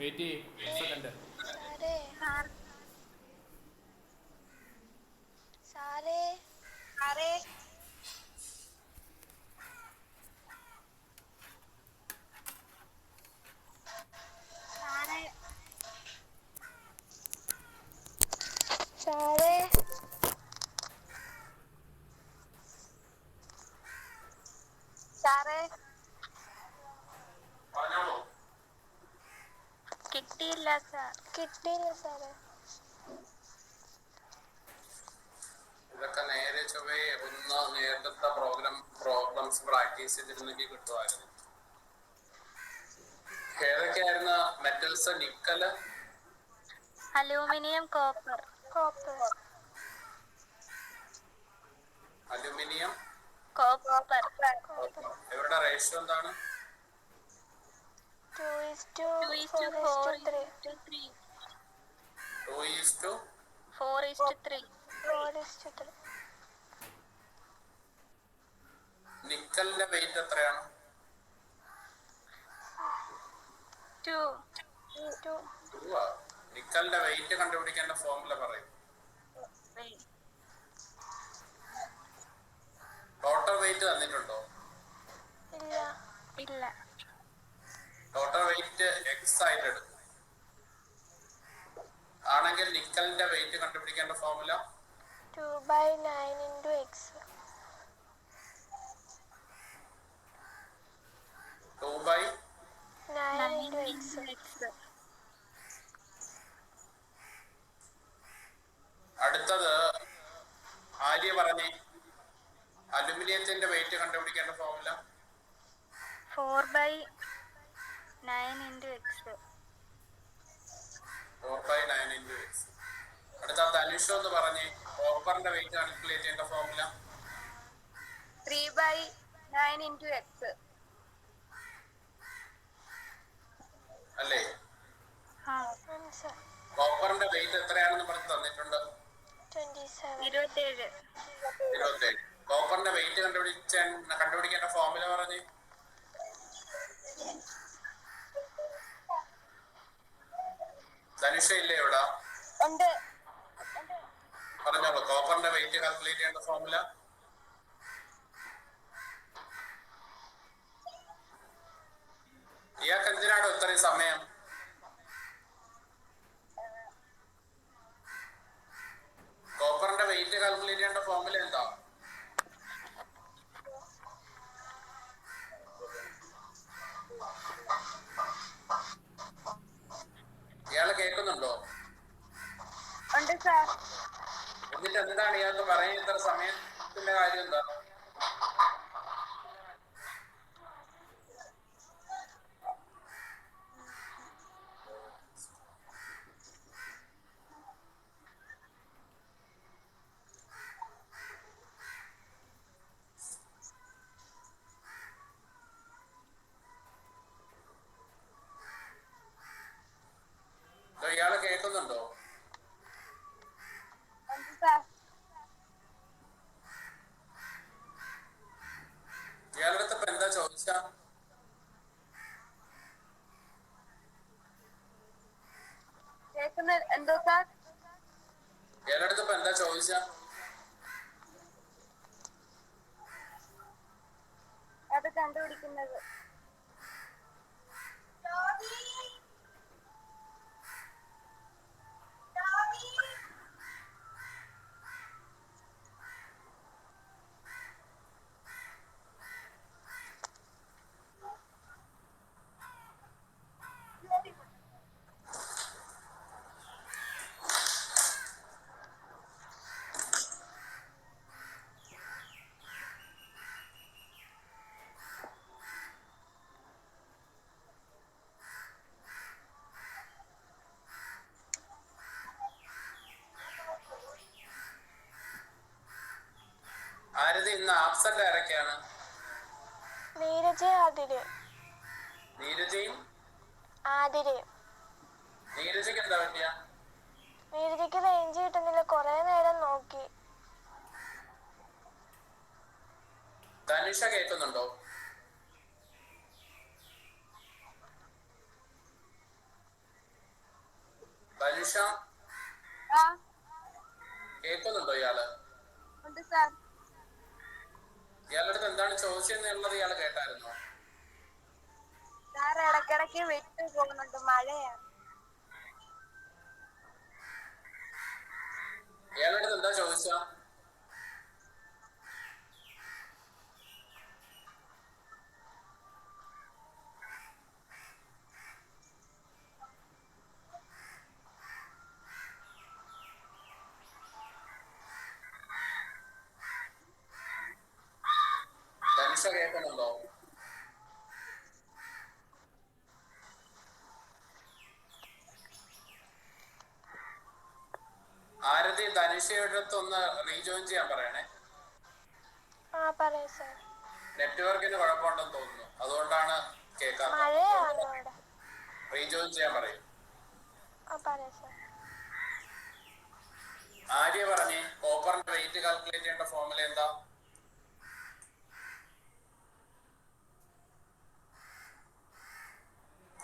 Wait ചെയ്യ് ഒരു second. സാറേ സാറേ സാറേ സാറേ സാറേ സാറേ പറഞ്ഞോളൂ. കിട്ടിയില്ല സാർ. കിട്ടിയില്ല സാറേ. ഇതൊക്കെ നേരെ ചൊവ്വേ ഒന്ന് നേരത്തെ പ്രോബ്ലംസ് പ്രാക്ടീസ് ചെയ്തിരുന്നെങ്കിൽ കിട്ടുമായിരുന്നു. ഏതൊക്കെയായിരുന്നു മെറ്റൽസ്? നിക്കല്, അലൂമിനിയം, കോപ്പർ. Aluminium, copper. ഇവരുടെ റേഷ്യോ എന്താണ്? 2:4:3. 4:3. നിക്കലിന്റെ വെയിറ്റ് എത്രയാണ്? 2. നിക്കലിന്റെ വെയിറ്റ് കണ്ടുപിടിക്കേണ്ട ഫോർമുല പറയും. Total wait തന്നിട്ടുണ്ടോ? ഇല്ല. ടോട്ടൽ വെയിറ്റ് എക്സ് ആയിട്ട് എടുക്കും. ആണെങ്കിൽ നിക്കലിന്റെ വെയിറ്റ് കണ്ടുപിടിക്കേണ്ട ഫോർമുല 2/9 × x. 2/9 9 × x. അടുത്തത് ആര്യ പറഞ്ഞേ, അലുമിനിയത്തിന്റെ വെയിറ്റ് കണ്ടുപിടിക്കേണ്ട ഫോർമുല 4/9 × x. 4/9 × x. അടുത്ത ധനുഷ് എന്ന് പറഞ്ഞേ, കോപ്പറിന്റെ വെയിറ്റ് കാൽക്കുലേറ്റ് ചെയ്യേണ്ട ഫോർമുല 3/9 × x. അല്ലേ? സർ. കോപ്പറിന്റെ വെയിറ്റ് എത്രയാണെന്ന് പറഞ്ഞ് തന്നിട്ടുണ്ട്? 27. 27. കോപ്പറിന്റെ വെയിറ്റ് കണ്ടുപിടിക്കേണ്ട ഫോർമുല പറഞ്ഞേ. ധനുഷ ഇല്ലേ ഇവിടെ? ഉണ്ട്. പറഞ്ഞോളൂ. കോപ്പറിന്റെ വെയിറ്റ് കാൽക്കുലേറ്റ് ചെയ്യേണ്ട ഫോർമുല ഇയാൾക്ക് എന്തിനാണോ ഇത്രയും സമയം? കോപ്പറിന്റെ വെയിറ്റ് കാൽക്കുലേറ്റ് ചെയ്യേണ്ട ഫോർമുല എന്താ? ഇയാള് കേൾക്കുന്നുണ്ടോ? ഉണ്ട് സാർ. എന്നിട്ട് എന്താണ് ഇയാൾക്ക് പറയാൻ ഇത്ര സമയത്തിന്റെ കാര്യം എന്താ? ഇയാള് കേൾക്കുന്നുണ്ടോ? ഉണ്ട് സാർ. ഇയാളുടെ അടുത്ത് ഇപ്പൊ എന്താ ചോദിച്ചാ? എന്തോ സാർ? ഇയാളുടെ അടുത്ത് ഇപ്പൊ എന്താ ചോദിച്ചാ? അത് കണ്ടുപിടിക്കുന്നത്. ആരതി ഇന്ന് ആബ്സെന്റ് ആരൊക്കെയാണ്? നീരജ്, ആതിര്. നീരജയും ആതിരയും. നീരജയ്ക്ക് എന്താ പറ്റിയ? നീരജയ്ക്ക് റേഞ്ച് കിട്ടുന്നില്ല, കൊറേ നേരം നോക്കി. ധനുഷ കേൾക്കുന്നുണ്ടോ? ചോദിച്ചെന്നുള്ളത് ഇയാൾ കേട്ടായിരുന്നോ? സാർ ഇടയ്ക്കിടയ്ക്ക് വിട്ടു പോകുന്നുണ്ട്, മഴയാണ്. ഇയാളുടെ എന്താ ചോദിച്ച? ധനുഷ കേൾക്കുന്നുണ്ടോ? ആരതി ധനുഷയുടെ അടുത്ത് ഒന്ന് റീജോയിൻ ചെയ്യാൻ പറയണേ. ആ പറയൂ സർ. നെറ്റ്വർക്കിന് കുഴപ്പമുണ്ടെന്ന് തോന്നുന്നു, അതുകൊണ്ടാണ് കേൾക്കാത്തത്. മഴയാണ് ഇവിടെ. റീജോയിൻ ചെയ്യാൻ പറയും. ആ പറയൂ സർ. ആര്യ പറഞ്ഞേ കോപ്പറിന്റെ വെയിറ്റ് കാൽക്കുലേറ്റ് ചെയ്യേണ്ട ഫോർമുല എന്താ?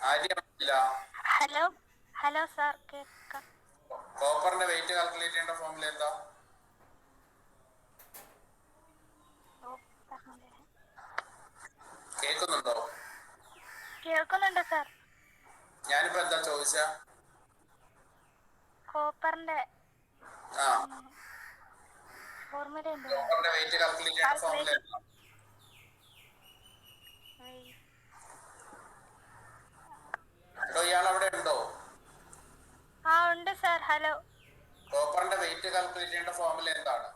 ആര്യ ഇല്ല. ഹലോ ഹലോ സാർ, കേൾക്കാം. കോപ്പറിന്റെ വെയിറ്റ് കാൽക്കുലേറ്റ് ചെയ്യേണ്ട ഫോർമുല എന്താ? കേൾക്കുന്നുണ്ടോ? കേൾക്കുന്നുണ്ട് സാർ. ഞാനിപ്പോ എന്താ ചോദിച്ച? കോപ്പറിന്റെ ആ, ഫോർമുല എന്തുവാ? കോപ്പറിന്റെ വെയിറ്റ് കാൽക്കുലേറ്റ് ചെയ്യേണ്ട ഫോർമുല എന്താ? എടോ, ഇയാൾ അവിടെ ഉണ്ടോ? ആ ഉണ്ട് സാർ. ഹലോ. കോപ്പറിന്റെ വെയിറ്റ് കാൽക്കുലേറ്റ് ചെയ്യേണ്ട ഫോർമുല എന്താണ്?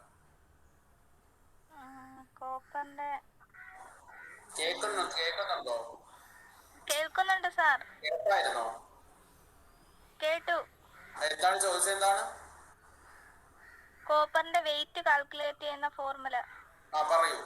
കോപ്പറിന്റെ കേൾക്കുന്നുണ്ടോ? കേൾക്കുന്നുണ്ട് സാർ. കേട്ടായിരുന്നോ? കേട്ടു. എന്താണ് ചോദിച്ചത്? എന്താണ്? കോപ്പറിന്റെ വെയിറ്റ് കാൽക്കുലേറ്റ് ചെയ്യുന്ന ഫോർമുല. ആ പറയൂ.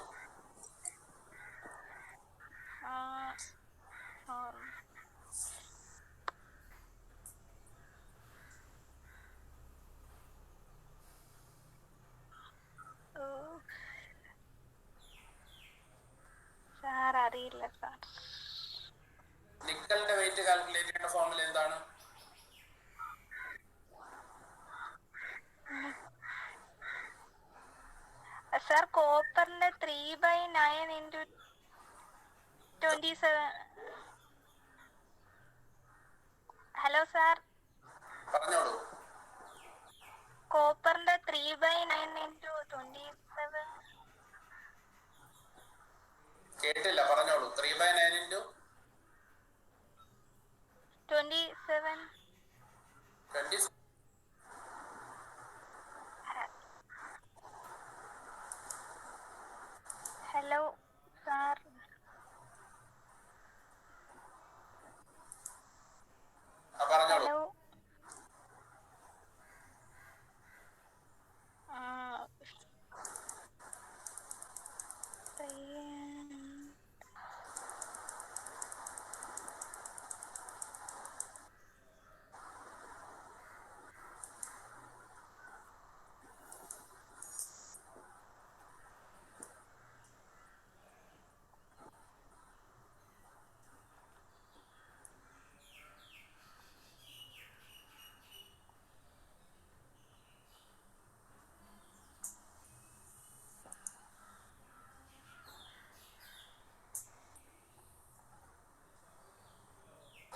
സാർ അറിയില്ല സാർ. നിക്കലിന്റെ വെയിറ്റ് കാൽക്കുലേറ്റ് ചെയ്യേണ്ട ഫോർമുല എന്താണ്? സാർ കോപ്പറിന്റെ 3/9 ഇൻറ്റു 27. Hello sir. പറഞ്ഞോളൂ. കോപ്പറിന്റെ 3/9 ഇൻറ്റു 27. കേട്ടില്ല, പറഞ്ഞോളൂ. 3/9 ഇൻറ്റു 27. 20. Hello sir. പറഞ്ഞോളൂ. ഹലോ.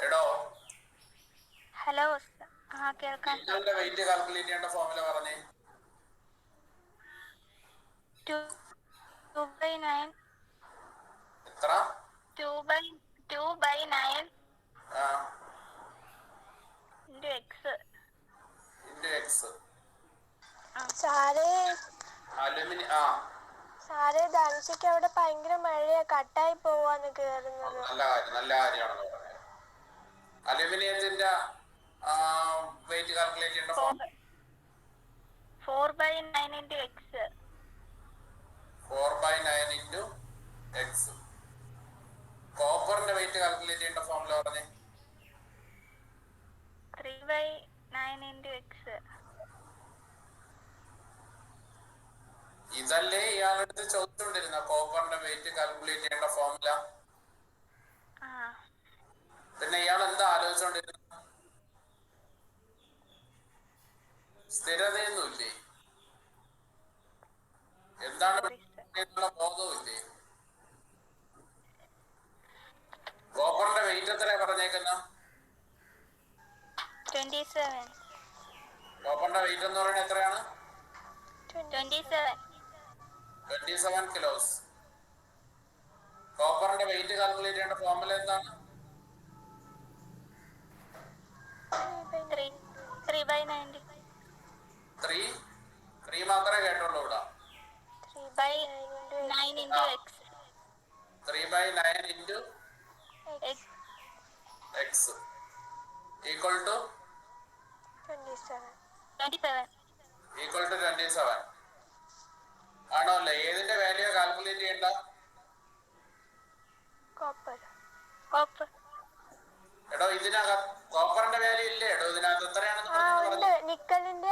എടോ, ഹലോ. ആ കേൾക്കാം സാർ. നിക്കലിന്റെ വെയിറ്റ് കാൽക്കുലേറ്റ് ചെയ്യേണ്ട ഫോർമുല പറഞ്ഞേ. 2/9. എത്ര? 2/9 ആ, ഇൻറ്റു എക്സ്. Into X. സാറേ ആ, സാറേ ധനുഷയ്ക്ക് അവിടെ ഭയങ്കര മഴയാ, കട്ടായി പോവാന്ന് കേറുന്നത്. നല്ല കാര്യമാണെന്ന് പറഞ്ഞത്. അലുമിനിയത്തിന്റെ വെയിറ്റ് കാൽക്കുലേറ്റ് ചെയ്യേണ്ട formula 4/9 into x. 4/9 into x. കോപ്പറിന്റെ വെയിറ്റ് കാൽക്കുലേറ്റ് ചെയ്യേണ്ട ഫോർമുല പറഞ്ഞേ. 3/9 ഇൻറ്റു എക്സ്. ഇതല്ലേ ഇയാളടുത്ത് ചോദിച്ചുകൊണ്ടിരുന്ന കോപ്പറിന്റെ വെയിറ്റ് കാൽക്കുലേറ്റ് ചെയ്യേണ്ട ഫോർമുല? പിന്നെ ഇയാൾ എന്താ ആലോചിച്ചോണ്ടിരുന്ന? സ്ഥിരതയൊന്നുമില്ലേ? എന്താണ് ബോധവുമില്ലേ? എത്രയാണ്? 27. 27 കിലോസ്. കോപ്പറിന്റെ വെയിറ്റ് കാൽക്കുലേറ്റ് ചെയ്യേണ്ട ഫോർമുല എന്താണ്? 3/90. 3 മാത്രമേ കേട്ടുള്ളൂ ഇവിടെ. 3/9 into x. 3/9 into x. x equal to 27. equal to 27 ആണോ അല്ലേ? ഏതിന്റെ വാല്യൂ കാൽക്കുലേറ്റ് ചെയ്യേണ്ട? കോപ്പർ. എടോ ഇതിനകത്ത് കോപ്പറിന്റെ വാല്യൂ ഇല്ലേ? എടോ ഇതിനകത്ത് എത്രയാണെന്ന് പറഞ്ഞു. നിക്കലിന്റെ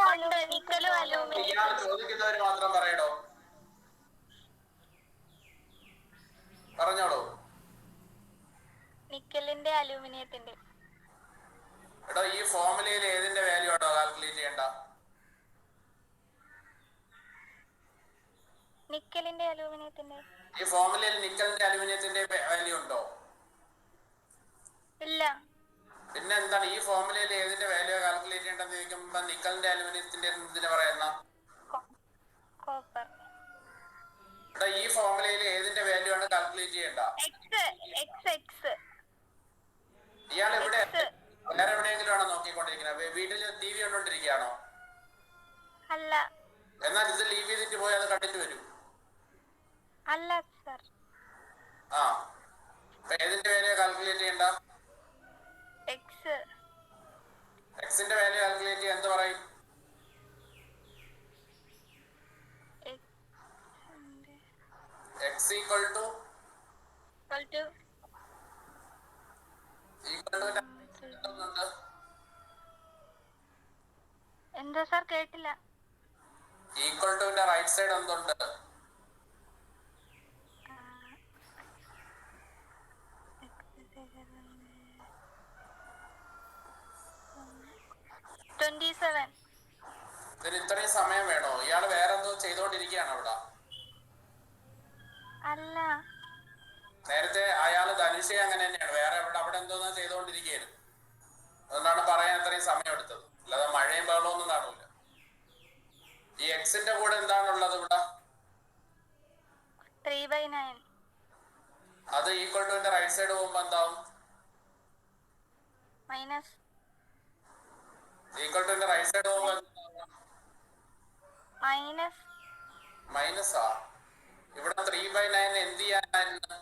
നിക്കലും ഇയാൾ അലൂമിനിയം. ചോദിക്കുന്നവര് മാത്രം പറയടോ. പറഞ്ഞോളൂ. നിക്കലിന്റെ അലൂമിനിയത്തിന്റെ. എടോ ഈ ഫോർമുലയിൽ ഏതിന്റെ വാല്യൂ ആണോ കാൽക്കുലേറ്റ് ചെയ്യേണ്ട? നിക്കലിന്റെ അലൂമിനിയത്തിന്റെ. ഈ ഫോർമുലയിൽ നിക്കലിന്റെ അലുമിനിയത്തിന്റെ വാല്യൂ ഉണ്ടോ? ഇല്ല. പിന്നെ എന്താണ് ഈ ഫോർമുലയിൽ ഏതിന്റെ വാല്യൂ കാൽക്കുലേറ്റ് ചെയ്യേണ്ടെന്ന് ചോദിക്കുമ്പോ നിക്കലിന്റെ അലുമിനിയത്തിന്റെ എന്തിനാ പറയുന്ന? കോപ്പർ. എടാ ഈ ഫോർമുലയിൽ ഏതിന്റെ വാല്യൂ ആണ് കാൽക്കുലേറ്റ് ചെയ്യേണ്ട? x. ഇയാൾ ഇവിടെ വേറെ എവിടെയെങ്കിലും ആണോ നോക്കിക്കൊണ്ടിരിക്കുന്നത്? വീട്ടിൽ ടി വി കണ്ടോണ്ടിരിക്കുകയാണോ? അല്ല. എന്നാൽ ഇത് ലീവ് ചെയ്തിട്ട് പോയി അത് കണ്ടിട്ട് വരൂ. അല്ല സർ. ആ ഏതിന്റെ വാല്യൂ കാൽക്കുലേറ്റ് ചെയ്യണ്ട? എക്സിന്റെ വാല്യൂ കാൽക്കുലേറ്റ് ചെയ്യാൻ എന്ത് പറയും? എക്സ് ഈക്വൽ ടു എന്താ സാർ കേട്ടില്ല? ഈക്വൽ ടുവിന്റെ റൈറ്റ് സൈഡ് എന്തുണ്ട്? ഇതിന് ഇത്രയും സമയം വേണോ? ഇയാള് വേറെ എന്തോ ചെയ്തോണ്ടിരിക്കുകയാണ് അവിടെ. അല്ല. നേരത്തെ അയാള് ധനുഷ അങ്ങനെ തന്നെയാണ്, വേറെ അവിടെ എന്തോന്നാ ചെയ്തോണ്ടിരിക്കുകയായിരുന്നു. അതുകൊണ്ടാണ് പറയാൻ അത്രയും സമയം എടുത്തത്. അല്ലാതെ മഴയും ബഹളവും ഒന്നും കാണൂല. ഈ എക്സിന്റെ കൂടെ എന്താണുള്ളത് ഇവിടെ? 3/9. അത് ഈക്വൽ ടുവിന്റെ റൈറ്റ് സൈഡ് പോകുമ്പോ എന്താവും? മൈനസ്. ഈക്വൽ ടുവിന്റെ റൈറ്റ് സൈഡ് പോകുമ്പോ മൈനസാ. ഇവിടെ 3/9 എന്ത് ചെയ്യാനായിരുന്നു?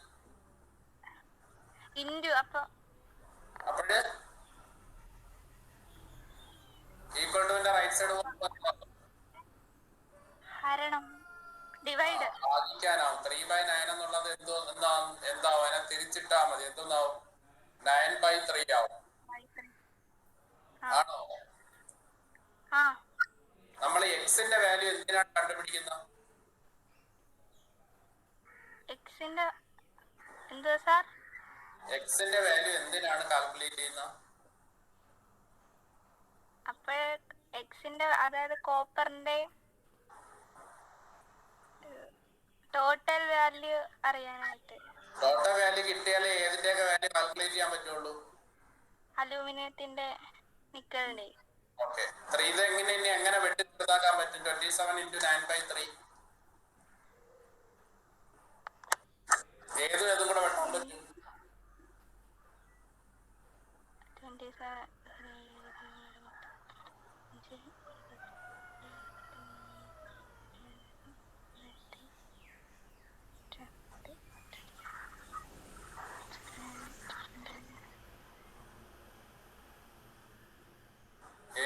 ഇൻറ്റു. അപ്പോഴ് ഈക്വൽ ടുവിന്റെ റൈറ്റ് സൈഡ് പോകുമ്പോ ഹരണം. ഡിവൈഡ്. ഭാഗിക്കാനാവും. 3/9 എന്നുള്ളത് എന്താവും? അതിനെ തിരിച്ചിട്ടാ മതി. എന്തൊന്നാവും? 9/3 ആവും. ആണോ? നമ്മൾ എക്സിന്റെ വാല്യൂ എന്തിനാണ് കണ്ടുപിടിക്കുന്നത്? എക്സിന്റെ വാല്യൂ എന്തിനാണ് കാൽക്കുലേറ്റ് ചെയ്യുന്നത്? അപ്പൊ എക്സിന്റെ അതായത് കോപ്പറിന്റെ ടോട്ടൽ വാല്യൂ അറിയാനായിട്ട്. ടോട്ടൽ വാല്യൂ കിട്ടിയാലേ ഏതിന്റെയൊക്കെ വാല്യൂ കാൽക്കുലേറ്റ് ചെയ്യാൻ പറ്റുള്ളൂ? അലൂമിനിയത്തിന്റെ, നിക്കലിന്റെ. ഓക്കെ. ഇത് എങ്ങനെ വെട്ടി ചെറുതാക്കാൻ പറ്റും? 27 into 9/3 ഏതും കൂടെ വെട്ടാൻ പറ്റും? 27.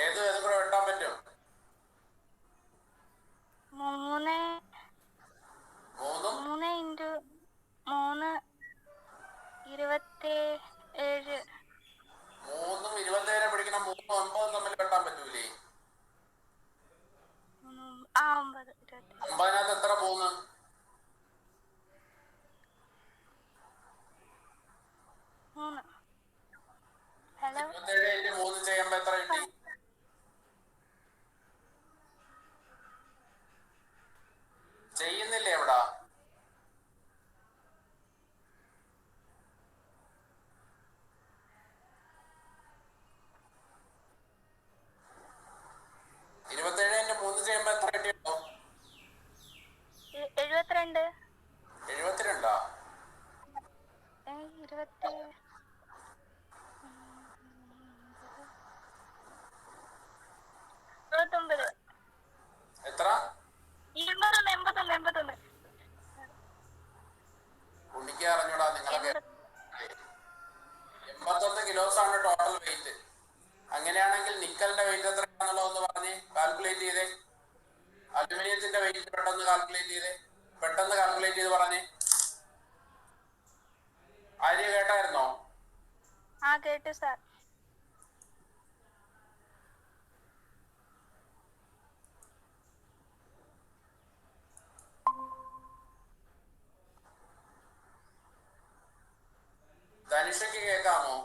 ഏതും കൂടെ വെട്ടാൻ പറ്റും? 3 into 3 27. 3ഉം 27 പിടിക്കണം. 3ഉം 9ഉം തമ്മിൽ വെട്ടാൻ പറ്റൂലേ? 9. 9നകത്ത് എത്ര 3? 3. ഹലോ. 27 3 ചെയ്യുമ്പോ എത്ര കിട്ടി? ചെയ്യുന്നില്ലേ എവിടാ? അലുമിനിയത്തിന്റെ വെയിറ്റ് പെട്ടെന്ന് കാൽക്കുലേറ്റ് ചെയ്ത് പറഞ്ഞേ. ആര്യ കേട്ടായിരുന്നോ? ആ കേട്ടു സാർ. ധനുഷയ്ക്ക് കേൾക്കാമോ?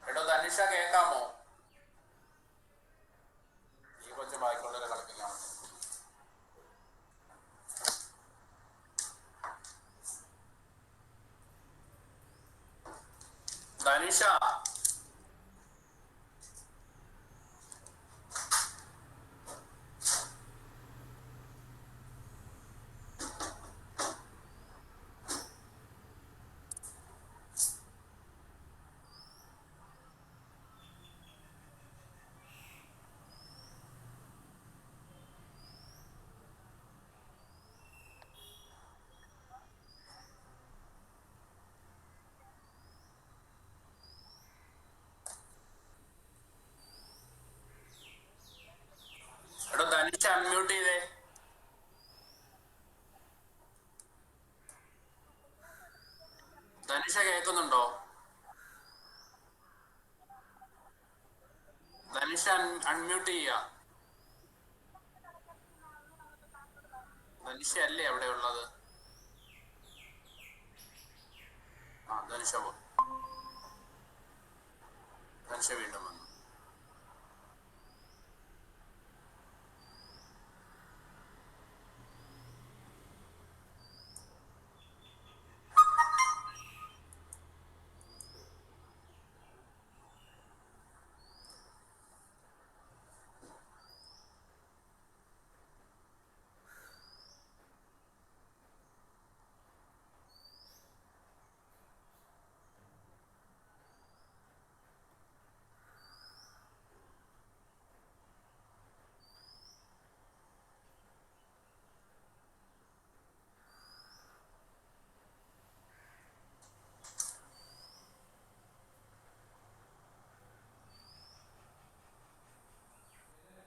എടോ ധനുഷ കേൾക്കാമോ? ഈ കൊച്ചു ബാക്കിയുള്ളവരെ കളിപ്പിക്കാൻ ധനുഷ. എടോ ധനുഷ അൺമ്യൂട്ട് ചെയ്തേ. ധനുഷ കേൾക്കുന്നുണ്ടോ? ധനുഷ അൺമ്യൂട്ട് ചെയ്യുക. ധനുഷ അല്ലേ അവിടെ ഉള്ളത്? ആ ധനുഷ വീണ്ടും വന്നു.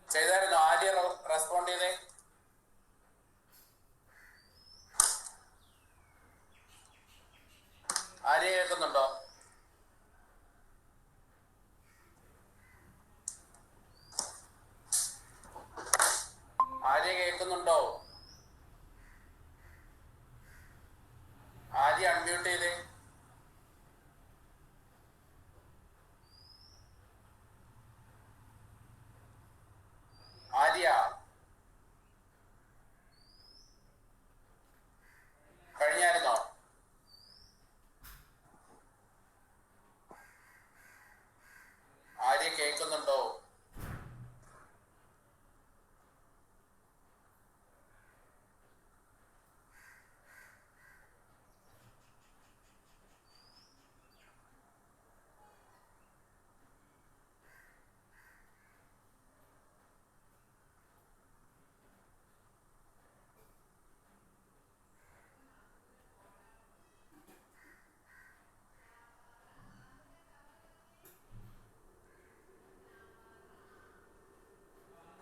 ചെയ്തായിരുന്നോ? ആര്യ റെസ്പോണ്ട് ചെയ്തേ. ആര്യ കേൾക്കുന്നുണ്ടോ? ആര്യ കേൾക്കുന്നുണ്ടോ? ആര്യ അൺമ്യൂട്ട് ചെയ്തേ. ആര്യ കഴിഞ്ഞായിരുന്നോ? ആര്യ കേൾക്കുന്നുണ്ടോ?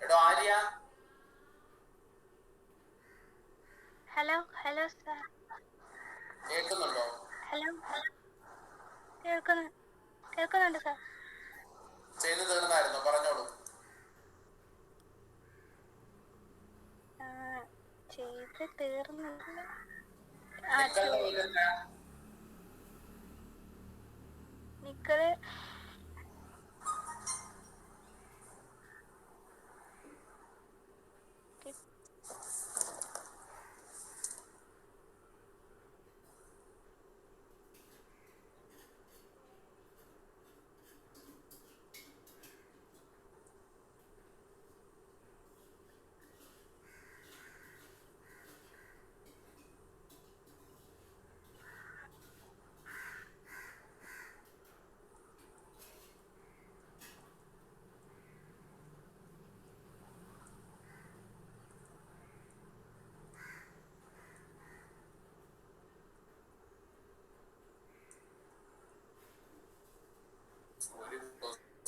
എടോ ആര്യ ഹലോ ഹലോ സാർ. കേൾക്കുന്നുണ്ടോ? ഹലോ കേൾക്കുന്നുണ്ട് സാർ. ചെയ്തു തീർന്നായിരുന്നോ? പറഞ്ഞോളൂ. ചെയ്ത് തീർന്നില്ല. നിക്കളുടെ പേരെന്താ? നിക്കള്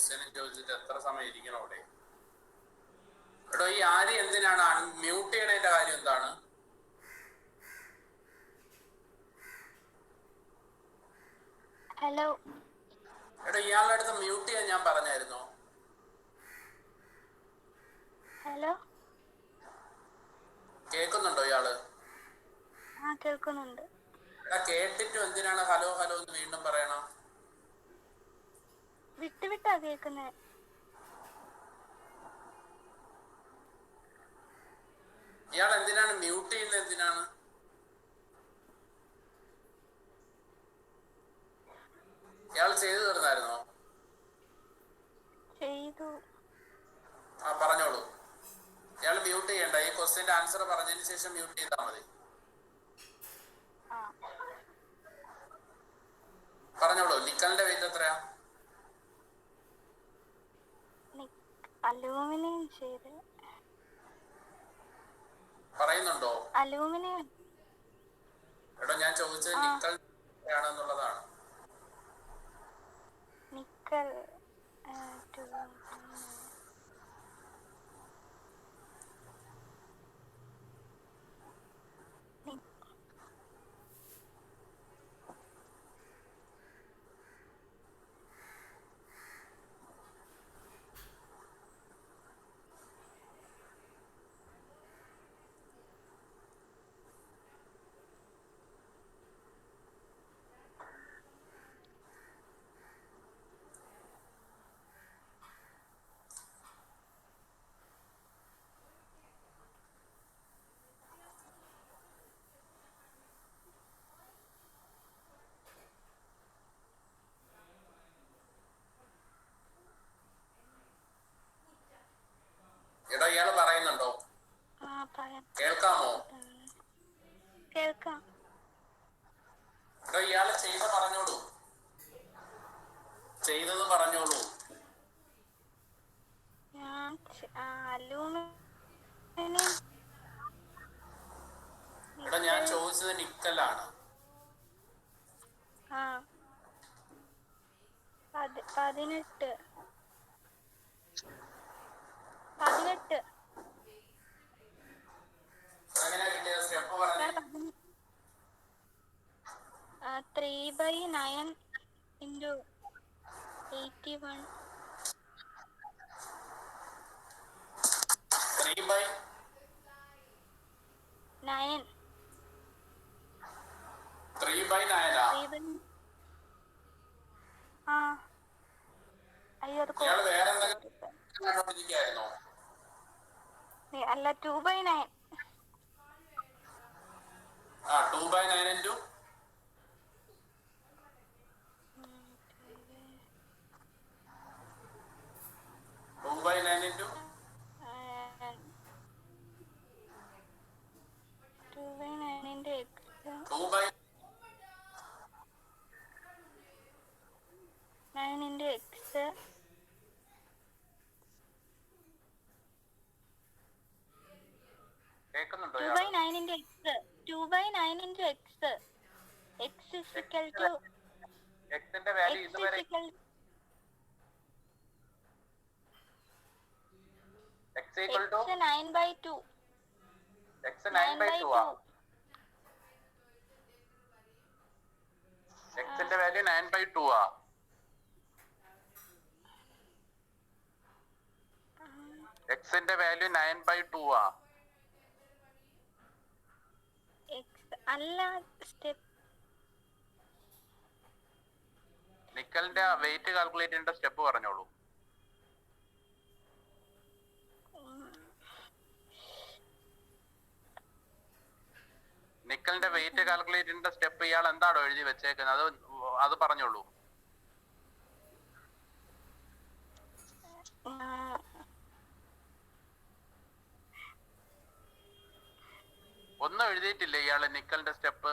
ക്വസ്റ്റ്യനും ചോദിച്ചിട്ട് എത്ര സമയം ഇരിക്കണം അവിടെ? എടോ ഈ ആരി എന്തിനാണ് മ്യൂട്ട് ചെയ്യണതിന്റെ കാര്യം എന്താണ്? ഹലോ എടോ ഇയാളുടെ അടുത്ത് മ്യൂട്ട് ചെയ്യാൻ ഞാൻ പറഞ്ഞായിരുന്നോ? ഹലോ കേൾക്കുന്നുണ്ടോ ഇയാള്? ആ കേൾക്കുന്നുണ്ട്. എടാ കേട്ടിട്ടും എന്തിനാണ് ഹലോ ഹലോ എന്ന് വീണ്ടും പറയണം? വിട്ട് വിട്ടാ കേൾക്കുന്നേ. ഇയാൾ എന്തിനാണ് മ്യൂട്ട് ചെയ്യുന്നത്? എന്തിനാണ്? ഇയാൾ ചെയ്തു തീർന്നായിരുന്നോ? ചെയ്തു. ആ പറഞ്ഞോളൂ. ഇയാൾ മ്യൂട്ട് ചെയ്യണ്ട. ഈ ക്വസ്റ്റ്യന്റെ ആൻസർ പറഞ്ഞതിന് ശേഷം മ്യൂട്ട് ചെയ്താൽ മതി. ആ പറഞ്ഞോളൂ. നിക്കലിന്റെ വെയിറ്റ് എത്രയാ? അലൂമിനിയം ചെയ്ത്. പറയുന്നുണ്ടോ? അലൂമിനിയം. എടോ ഞാൻ ചോദിച്ചത് ആ നിക്കൽ ആണെന്നുള്ളതാണ്. നിക്കൽ എടോ ഇയാൾ പറയുന്നുണ്ടോ? ആ പറയാം. കേൾക്കാമോ? കേൾക്കാം. എടോ ഇയാള് പറഞ്ഞോളൂ. ചെയ്തത് പറഞ്ഞോളൂ. ഞാൻ അലൂമിനിയം എടോ ഞാൻ നിക്കൽ. ചോദിച്ചത് നിക്കലാണ്. ആ 18. എങ്ങനെയാ കിട്ടിയ സ്റ്റെപ്പ് പറഞ്ഞേ? 3/9 into 81. 9. 3/9 ആ അയ്യോ അത് ഇയാള് വേറെ എന്തെങ്കിലും കണ്ടോണ്ടിരിക്കുകയായിരുന്നോ? അല്ല 2/9. 2/9 into 2/9 into 2/9 into x. 2/9 into x. കേൾക്കുന്നുണ്ടോ? 2/9 into x. 2/9 into x. X is equal to എക്സിന്റെ വാല്യൂ ഇതുവരെ x equal to 9/2. x 9/2 ആ. എക്സിന്റെ വാല്യൂ 9/2 ആ. എക്സിന്റെ വാല്യൂ 9/2 ആ. x അല്ല സ്റ്റെപ്പ്. നിക്കലിന്റെ വെയിറ്റ് കാൽക്കുലേറ്റ് ചെയ്യേണ്ട സ്റ്റെപ്പ് പറഞ്ഞോളൂ. നിക്കലിന്റെ വെയിറ്റ് കാൽക്കുലേറ്റ് ചെയ്യേണ്ട സ്റ്റെപ്പ് ഇയാൾ എന്താണോ എഴുതി വെച്ചേക്കുന്നത് അത് പറഞ്ഞോളൂ. ഒന്നും എഴുതിയിട്ടില്ലേ ഇയാള് നിക്കലിന്റെ സ്റ്റെപ്പ്?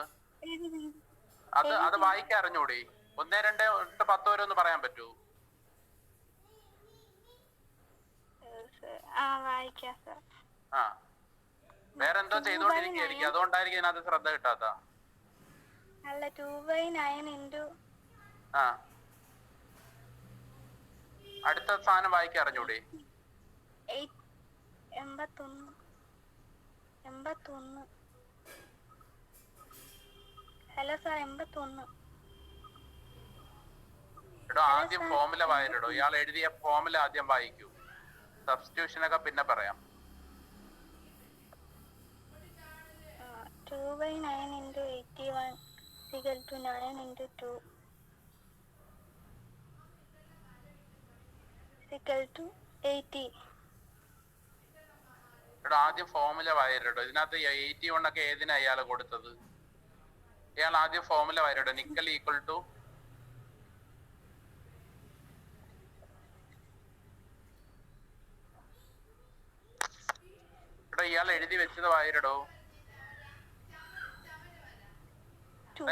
അത് വായിക്കാൻ അറിഞ്ഞൂടി? 1, 2, 8, 10 വരെ ഒന്ന് പറയാൻ പറ്റൂ? ആ വേറെന്തോ ചെയ്തോണ്ടിരിക്കുകയായിരിക്കും, അതുകൊണ്ടായിരിക്കും ഇതിനകത്ത് ശ്രദ്ധ കിട്ടാത്ത. അല്ല 2/9 into ആ അടുത്ത സാധനം വായിക്കാൻ അറിഞ്ഞൂടെ? 81. Hello sir 81. എടോ ആദ്യം ഫോമുല വായിരടോ. ഇയാൾ എഴുതിയ ഫോമുല ആദ്യം വായിക്കൂ. സബ്സ്റ്റിറ്റ്യൂഷനൊക്കെ പിന്നെ പറയാം. 2/9 into 81 is equal to 9 into 2 is equal to 80. എടോ ആദ്യം ഫോമുല വായിരടോ. ഇതിനകത്ത് 81 ഒക്കെ ഏതിനാ ഇയാൾ കൊടുത്തത്? ഇയാൾ ആദ്യം ഫോമുല വായിരടോ. നിക്കൽ ഈക്വൽ ടു എടോ ഇയാൾ എഴുതി വെച്ചത് വായിരടോ.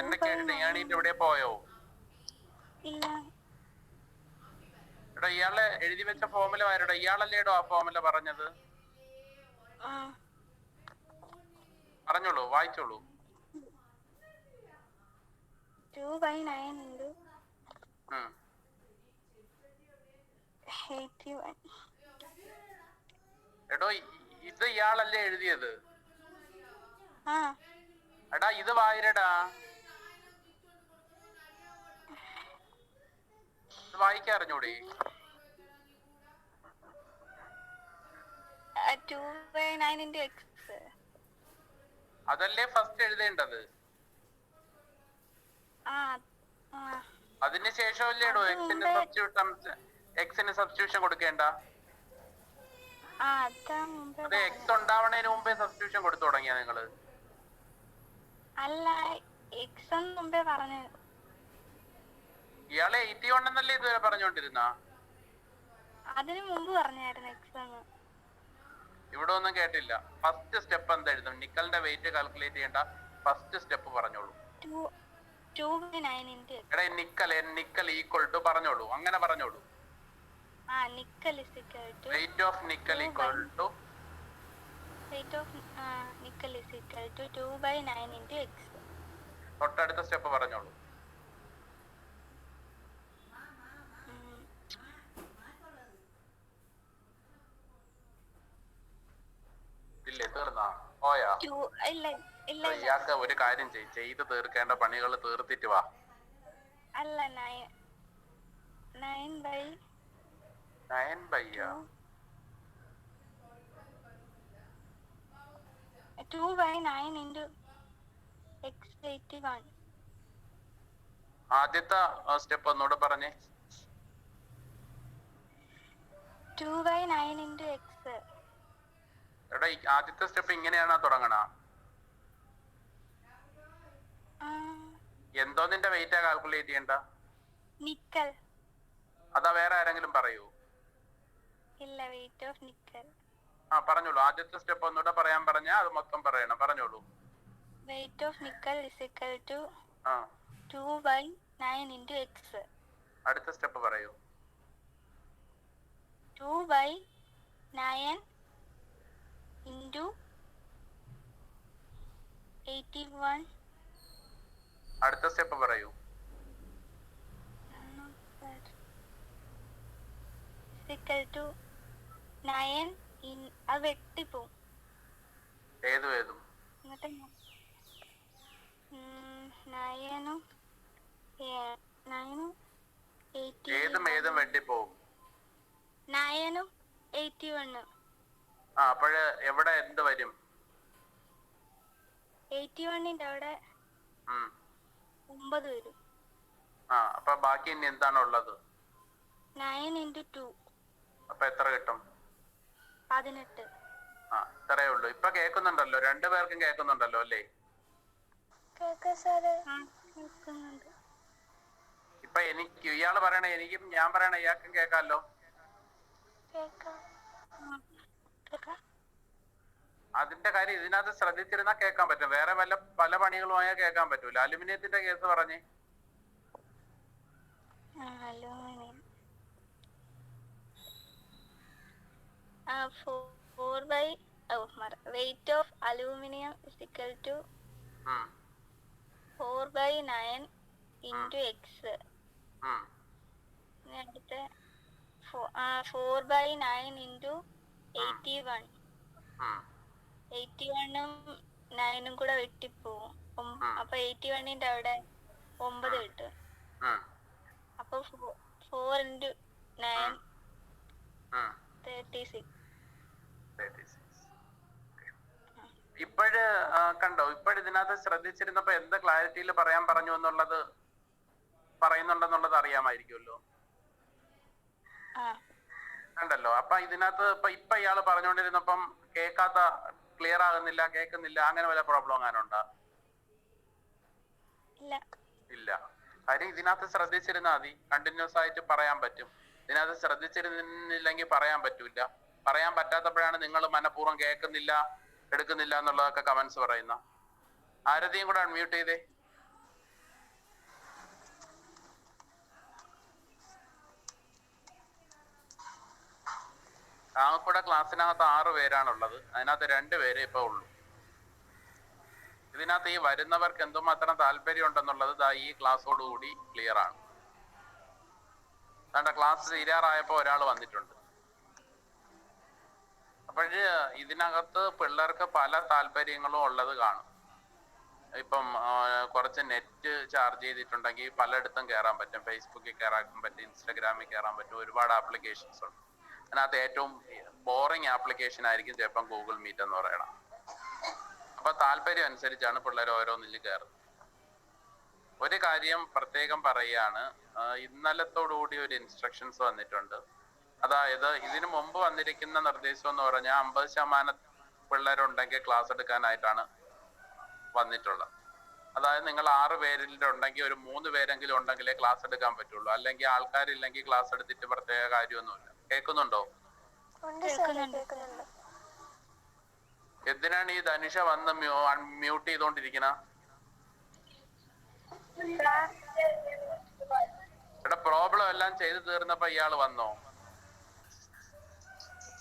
എന്നെ കേട്ടിട്ട് ഞാനീട്ട് എവിടെ പോയോ? ഇല്ല. എടോ ഇയാള് എഴുതി വെച്ച ഫോമുല വായിരടോ. ഇയാളല്ലേടോ ആ ഫോമുല പറഞ്ഞത്? പറഞ്ഞോളൂ, വായിച്ചോളൂ. 2/9 into 81. എടോ ഇത് ഇയാളല്ലേ എഴുതിയത്? ആ എടാ ഇത് വായിരടാ. ഇത് വായിക്കാൻ അറിഞ്ഞൂടെ? 2/9 into x. അതല്ലേ ഫസ്റ്റ് എഴുതേണ്ടത്. അതിന് ശേഷമല്ലേടോ എക്സിന് സബ്സ്റ്റിറ്റ്യൂഷൻ കൊടുക്കേണ്ട? അത് എക്സ് ഉണ്ടാവണേന് മുമ്പേ സബ്സ്റ്റിറ്റ്യൂഷൻ കൊടുത്തു തുടങ്ങിയ നിങ്ങള്? അല്ല, എക്സ് മുമ്പേ പറഞ്ഞു. ഇയാളെ 81 എന്നല്ലേ ഇതുവരെ പറഞ്ഞോണ്ടിരുന്ന? അതിന് മുമ്പ് പറഞ്ഞായിരുന്നു എക്സ് എന്ന്. ഇവിടെ ഒന്നും കേട്ടില്ല. ഫസ്റ്റ് സ്റ്റെപ്പ് എന്താ എഴുതും? നിക്കലിന്റെ വെയിറ്റ് കാൽക്കുലേറ്റ് ചെയ്യേണ്ട ഫസ്റ്റ് സ്റ്റെപ്പ് പറഞ്ഞോളൂ. 2/9 into x. എടേ നിക്കൽ ഈക്വൽ ടു പറഞ്ഞോളൂ. അങ്ങനെ പറഞ്ഞോളൂ. Nickel is equal to weight of nickel equal to weight of nickel is equal to 2/9 into x. തൊട്ടടുത്ത സ്റ്റെപ്പ് പറഞ്ഞോളൂ. ഇല്ലേ, തീർന്നാ പോയാ? ഇയാൾക്ക് ഒരു കാര്യം ചെയ്ത് തീർക്കേണ്ട പണികൾ തീർത്തിട്ട് വാ. അല്ല, 9/9 2/9 into x 81. ആദ്യത്തെ സ്റ്റെപ്പ് ഒന്നുകൂടെ പറഞ്ഞേ. 2/9 into x. എടാ ആദ്യത്തെ സ്റ്റെപ്പ് ഇങ്ങനെയാണോ തുടങ്ങണ? എന്തോ നിന്റെ വെയിറ്റാ കാൽക്കുലേറ്റ് ചെയ്യണ്ട? നിക്കൽ. അതാ വേറെ ആരെങ്കിലും പറയൂ? ഇല്ല, വെയിറ്റ് ഓഫ് നിക്കൽ. പറഞ്ഞോളൂ. ആദ്യത്തെ സ്റ്റെപ്പ് ഒന്നുകൂടെ പറയാൻ പറഞ്ഞാ അത് മൊത്തം പറയണം. പറഞ്ഞോളൂ. Wait of nickel is equal to 2/9 into x. അടുത്ത സ്റ്റെപ്പ് പറയൂ. 2/9 into 81. അടുത്ത സ്റ്റെപ്പ് പറയൂ. equal to 9 അത് വെട്ടിപ്പോവും. ഏതും 9 വെട്ടിപ്പോവും. 9 81. അപ്പോഴ് എവിടെ എന്ത് വരും? 81ന്റെ അവിടെ 9 വരും. അപ്പൊ ബാക്കി ഇനി എന്താണുള്ളത്? 9 into 2. അപ്പൊ എത്ര കിട്ടും? 18. ഇത്രയേ ഉള്ളൂ. ഇപ്പൊ കേൾക്കുന്നുണ്ടല്ലോ, രണ്ടുപേർക്കും കേൾക്കുന്നുണ്ടല്ലോ അല്ലേ? ഇപ്പൊ എനിക്ക് ഇയാള് പറയണ എനിക്കും ഞാൻ പറയണ ഇയാൾക്കും കേൾക്കാമല്ലോ. അതിന്റെ കാര്യം ഇതിനകത്ത് ശ്രദ്ധിച്ചിരുന്നാ കേൾക്കാൻ പറ്റും. വേറെ പല പണികളുമായാൽ കേൾക്കാൻ പറ്റൂല. അലുമിനിയത്തിന്റെ കേസ് പറഞ്ഞേ. Aluminium weight of aluminum is equal to 4/9 into x. അടുത്ത 4/9 into 81. 81ഉം 9ഉം കൂടെ വെട്ടിപ്പോവും. അപ്പൊ 81ന്റെ അവിടെ 9 കിട്ടും. അപ്പൊ 4 into 9 36. ഇപ്പോഴ് കണ്ടോ, ഇപ്പോഴിതിനകത്ത് ശ്രദ്ധിച്ചിരുന്നപ്പോ എന്ത് ക്ലാരിറ്റിയിൽ പറയാൻ പറഞ്ഞു എന്നുള്ളത് പറയുന്നുണ്ടെന്നുള്ളത് അറിയാമായിരിക്കുമല്ലോ. കണ്ടല്ലോ. അപ്പൊ ഇതിനകത്ത് ഇപ്പൊ ഇയാള് പറഞ്ഞുകൊണ്ടിരുന്നപ്പം ക്ലിയർ ആകുന്നില്ല, കേൾക്കുന്നില്ല, അങ്ങനെ വല്ല പ്രോബ്ലം എങ്ങാനുണ്ടോ? ഇല്ല. കാര്യം ഇതിനകത്ത് ശ്രദ്ധിച്ചിരുന്നാൽ മതി, കണ്ടിന്യൂസ് ആയിട്ട് പറയാൻ പറ്റും. ഇതിനകത്ത് ശ്രദ്ധിച്ചിരുന്നില്ലെങ്കിൽ പറയാൻ പറ്റൂല. പറയാൻ പറ്റാത്തപ്പോഴാണ് നിങ്ങൾ മനഃപൂർവ്വം കേൾക്കുന്നില്ല, എടുക്കുന്നില്ല എന്നുള്ളതൊക്കെ കമന്റ്സ് പറയുന്ന. ആരതിയും കൂടെ അൺമ്യൂട്ട് ചെയ്തേ. ആകെക്കൂടെ ക്ലാസ്സിനകത്ത് 6 പേരാണുള്ളത്. അതിനകത്ത് 2 പേരെ ഇപ്പൊ ഉള്ളൂ. ഇതിനകത്ത് ഈ വരുന്നവർക്ക് എന്തുമാത്രം താല്പര്യം ഉണ്ടെന്നുള്ളത് ഈ ക്ലാസ്സോടുകൂടി ക്ലിയർ ആണ്. അതുകൊണ്ട് ക്ലാസ് തീരാറായപ്പോ ഒരാൾ വന്നിട്ടുണ്ട്. അപ്പോഴ് ഇതിനകത്ത് പിള്ളേർക്ക് പല താല്പര്യങ്ങളും ഉള്ളത് കാണും. ഇപ്പം കുറച്ച് നെറ്റ് ചാർജ് ചെയ്തിട്ടുണ്ടെങ്കിൽ പലയിടത്തും കയറാൻ പറ്റും. ഫേസ്ബുക്കിൽ കയറാൻ പറ്റും, ഇൻസ്റ്റാഗ്രാമിൽ കയറാൻ പറ്റും, ഒരുപാട് ആപ്ലിക്കേഷൻസ് ഉണ്ട്. അതിനകത്ത് ഏറ്റവും ബോറിങ് ആപ്ലിക്കേഷൻ ആയിരിക്കും ചിലപ്പം ഗൂഗിൾ മീറ്റ് എന്ന് പറയണം. അപ്പൊ താല്പര്യം അനുസരിച്ചാണ് പിള്ളേർ ഓരോന്നിൽ കയറുന്നത്. ഒരു കാര്യം പ്രത്യേകം പറയുകയാണ്, ഇന്നലത്തോടുകൂടി ഒരു ഇൻസ്ട്രക്ഷൻസ് വന്നിട്ടുണ്ട്. അതായത് ഇതിനു മുമ്പ് വന്നിരിക്കുന്ന നിർദ്ദേശം എന്ന് പറഞ്ഞാൽ 50% പിള്ളേരുണ്ടെങ്കിൽ ക്ലാസ് എടുക്കാനായിട്ടാണ് വന്നിട്ടുള്ളത്. അതായത് നിങ്ങൾ 6 പേരിലുണ്ടെങ്കിൽ ഒരു 3 പേരെങ്കിലും ഉണ്ടെങ്കിലേ ക്ലാസ് എടുക്കാൻ പറ്റുള്ളൂ. അല്ലെങ്കിൽ ആൾക്കാരില്ലെങ്കിൽ ക്ലാസ് എടുത്തിട്ട് പ്രത്യേക കാര്യമൊന്നുമില്ല. കേൾക്കുന്നുണ്ടോ? എന്തിനാണ് ഈ ധനുഷ വന്ന് മ്യൂട്ട് ചെയ്തോണ്ടിരിക്കണ? ഇവിടെ പ്രോബ്ലം എല്ലാം ചെയ്തു തീർന്നപ്പോ ഇയാള് വന്നോ?